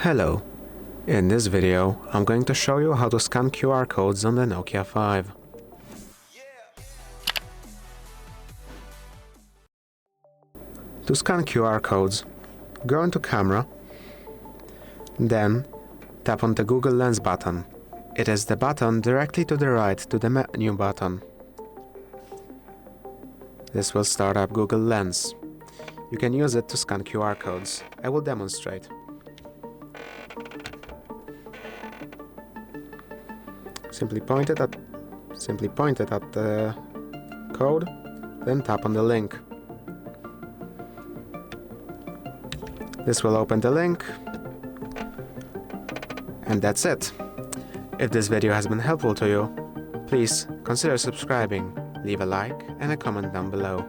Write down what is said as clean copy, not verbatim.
Hello. In this video, I'm going to show you how to scan QR codes on the Nokia 5. To scan QR codes, go into Camera, then tap on the Google Lens button. It is the button directly to the right to the menu button. This will start up Google Lens. You can use it to scan QR codes. I will demonstrate. Simply point it at the code, then tap on the link. This will open the link, and that's it. If this video has been helpful to you, please consider subscribing, leave a like and a comment down below.